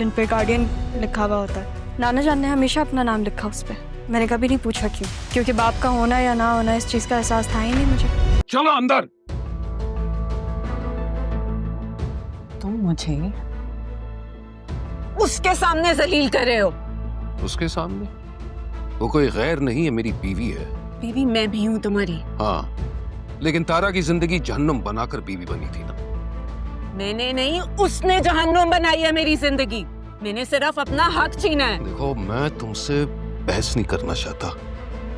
जिन पे गार्डियन लिखा हुआ होता है। नाना जान ने हमेशा अपना नाम लिखा उस पे। मैंने कभी नहीं पूछा क्यों, क्योंकि बाप का होना या ना होना इस चीज का एहसास था ही नहीं मुझे। चलो अंदर। तुम मुझे उसके सामने जलील कर रहे हो। उसके सामने? वो कोई गैर नहीं है, मेरी बीवी है। बीवी मैं भी हूँ तुम्हारी। हाँ, लेकिन तारा की जिंदगी जहन्नुम बनाकर बीवी बनी थी ना। मैंने नहीं, उसने जहन्नुम बनाई है मेरी जिंदगी। मैंने सिर्फ अपना हक छीना है। देखो, मैं तुमसे बहस नहीं करना चाहता,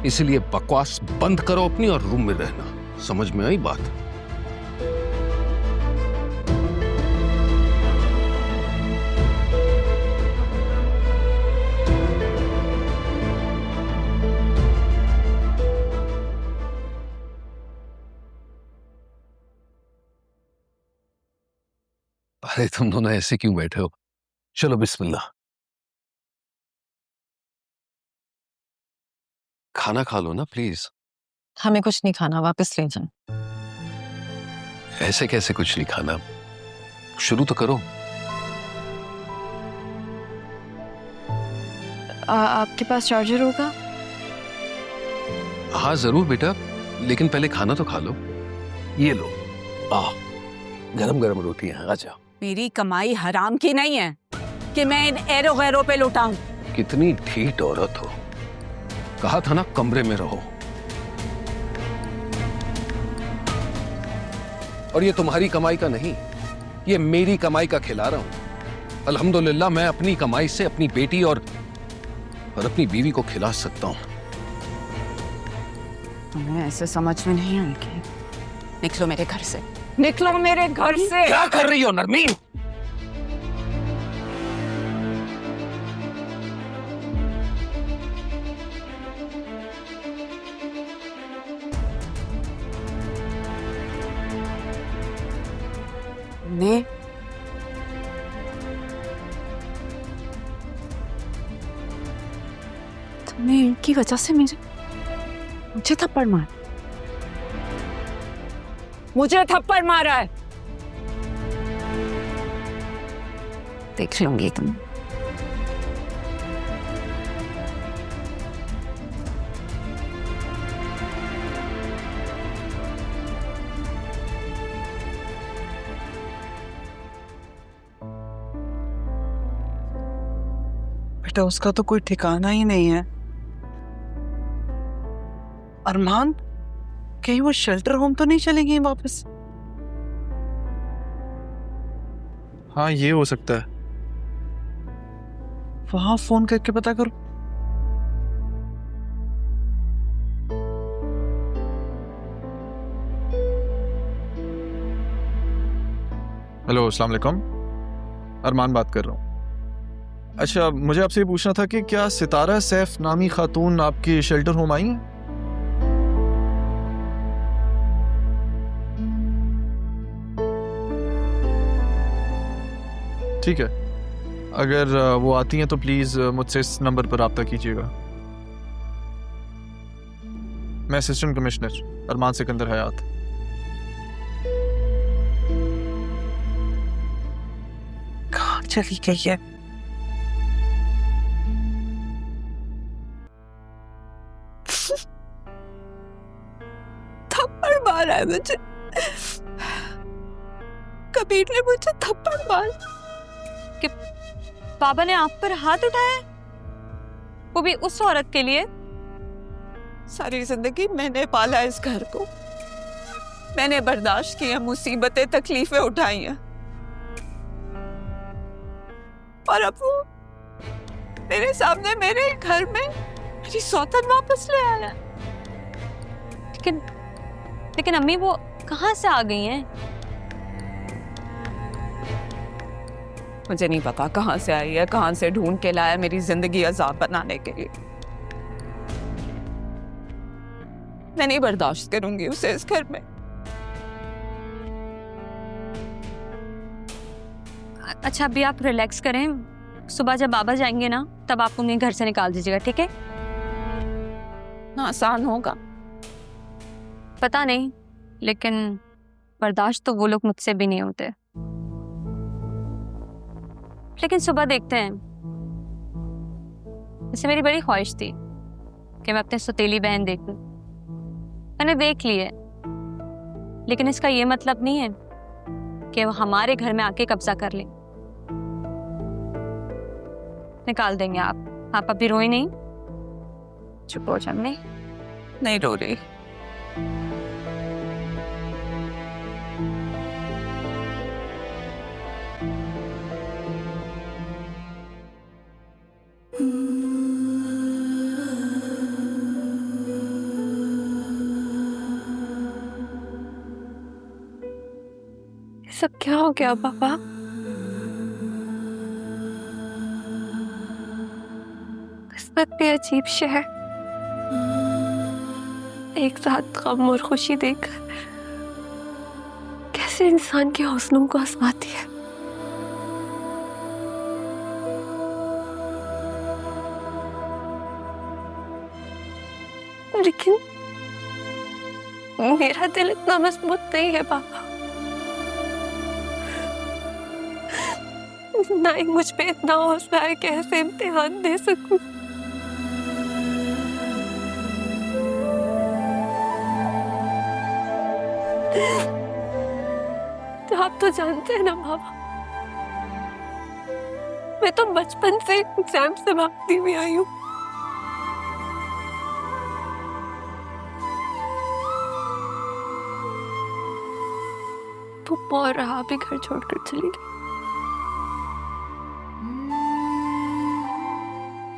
इसलिए बकवास बंद करो अपनी और रूम में रहना। समझ में आई बात? अरे तुम दोनों ऐसे क्यों बैठे हो? चलो बिस्मिल्लाह, खाना खा लो ना प्लीज। हमें कुछ नहीं खाना, वापस ले जाओ। ऐसे कैसे कुछ नहीं खाना? शुरू तो करो। आपके पास चार्जर होगा? हाँ जरूर बेटा, लेकिन पहले खाना तो खा लो। ये लो, गरम गरम रोटी है, आ जाओ। मेरी कमाई हराम की नहीं है कि मैं इन एरो गैरों पे लुटाऊं। कितनी ढीठ औरत हो, कहा था ना कमरे में रहो। और ये तुम्हारी कमाई का नहीं, ये मेरी कमाई का खिला रहा हूं। अल्हम्दुलिल्लाह मैं अपनी कमाई से अपनी बेटी और अपनी बीवी को खिला सकता हूं। तुम्हें ऐसे समझ में नहीं आएगी। निकलो मेरे घर से, निकलो मेरे घर से। क्या कर रही हो नरमीन? ने तुमने इनकी वजह से मुझे थप्पड़ मारा। मुझे थप्पड़ मारा है। देख लूंगी तुम। बेटा उसका तो कोई ठिकाना ही नहीं है। अरमान, कहीं वो शेल्टर होम तो नहीं चलेगी वापस? हाँ ये हो सकता है। वहां फोन करके पता करो। हेलो, अस्सलाम वालेकुम। अरमान बात कर रहा हूँ। अच्छा, मुझे आपसे ये पूछना था कि क्या सितारा सैफ नामी खातून आपके शेल्टर होम आई हैं? ठीक है, अगर वो आती हैं तो प्लीज़ मुझसे इस नंबर पर रब्ता कीजिएगा। मैं असिस्टेंट कमिश्नर अरमान सिकंदर हयात। कहाँ चली गई है? थप्पड़ मारा है मुझे। कबीर ने मुझे थप्पड़ मारा। कि बाबा ने आप पर हाथ उठाया, वो भी उस औरत के लिए? सारी जिंदगी मैंने पाला इस घर को। मैंने बर्दाश्त किया, मुसीबतें तकलीफें उठाई हैं, और अब वो मेरे सामने मेरे घर में मेरी सौतन वापस ले आया। लेकिन अम्मी वो कहाँ से आ गई हैं? मुझे नहीं पता कहाँ से आई है, कहाँ से ढूंढ के लाया मेरी जिंदगी अजाब बनाने के लिए। मैं नहीं बर्दाश्त करूंगी उसे इस घर में। अच्छा अभी आप रिलैक्स करें, सुबह जब बाबा जाएंगे ना तब आप उन्हें घर से निकाल दीजिएगा, ठीक है? ना आसान होगा। पता नहीं, लेकिन बर्दाश्त तो वो लोग मुझसे भी नहीं होते। लेकिन सुबह देखते हैं। वैसे मेरी बड़ी ख्वाहिश थी कि मैं अपनी सौतेली बहन देखूं। मैंने देख ली है, लेकिन इसका ये मतलब नहीं है कि वो हमारे घर में आके कब्जा कर ले। निकाल देंगे आप अभी रोए नहीं, चुप हो जाए। नहीं रो रही। सब क्या हो गया पापा? किस्मत भी अजीब सी है, एक साथ गम और खुशी देकर कैसे इंसान के हौसलों को आजमाती है। लेकिन मेरा दिल इतना मजबूत नहीं है पापा, ना ही मुझ पे इतना हौसला है कि ऐसे इम्तिहान दे सकूं। तो आप तो जानते हैं ना बाबा, मैं तो बचपन से एग्जाम से भागती हुई आई हूँ। तो और रहा भी घर छोड़कर चली गई।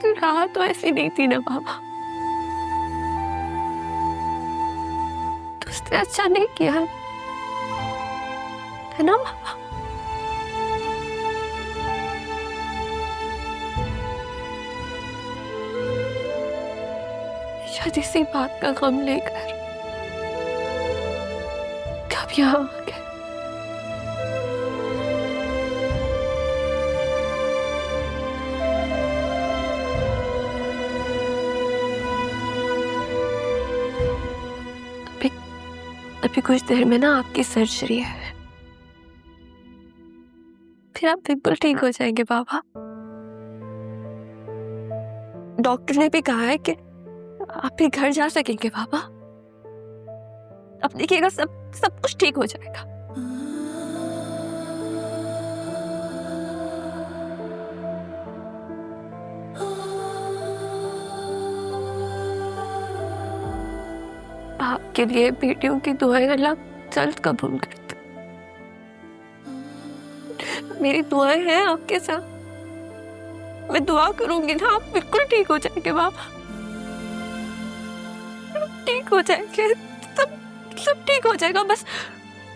तो रहा तो ऐसी नहीं थी ना बाबा, तो उसने अच्छा नहीं किया है ना बाबा? शायद इसी बात का गम लेकर कब यहाँ आ गए। अभी कुछ देर में ना आपकी सर्जरी है, फिर आप बिल्कुल ठीक हो जाएंगे बाबा। डॉक्टर ने भी कहा है कि आप भी घर जा सकेंगे बाबा। अब देखिएगा सब कुछ ठीक हो जाएगा। आपके लिए बेटियों की दुआएं अल्लाह जल्द कबूल करते। मेरी दुआएं हैं आपके साथ, मैं दुआ करूंगी ना, आप बिल्कुल ठीक हो जाएंगे बाबा, ठीक हो जाएंगे, सब ठीक हो जाएगा। बस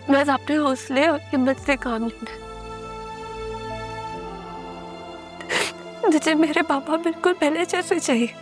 अपने हौसले और हिम्मत से काम लेना है। मुझे मेरे पापा बिल्कुल पहले जैसे चाहिए।